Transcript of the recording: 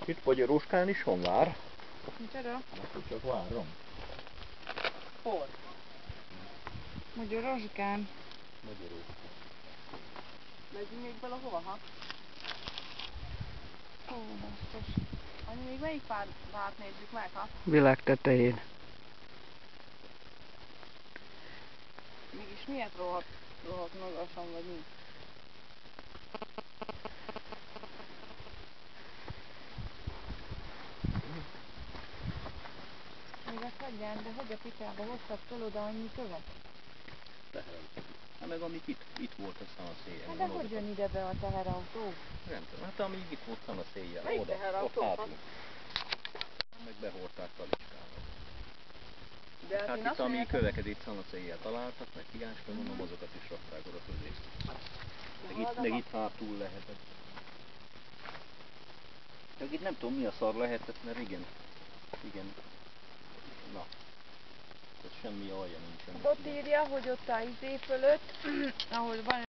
Itt vagy a Róskán is van vár? Micsoda? Akkor csak várom. Hol? Magyarországán. Magyarországon. Megyünk még valahova, ha? Ó, basszus. Anyu, még melyik várt nézzük meg, ha? Világ tetején. Mégis miért rohadt magasan vagy mi? Még ezt hagyján, de hogy a picsába hoztad fel oda annyi követ? Teherem. Hát meg amik itt volt aztán a széjjel. Hát de hogy jön ide be a teherautó? Nem tudom, hát amíg itt voltam a széjjel. Melyik Oda, teherautó? ott hátul. Meg behordták Talicskával. De Hát én itt azt ami mondják, köveket itt szanaszéjjel találtak, meg hiányskor mondom, azokat is rakták oda közé. Meg itt hátul lehetett. Meg itt nem tudom mi a szar lehetett, mert igen. Na. Tehát semmi alja nincsen. ott írja, hogy ott a izé fölött, ahol van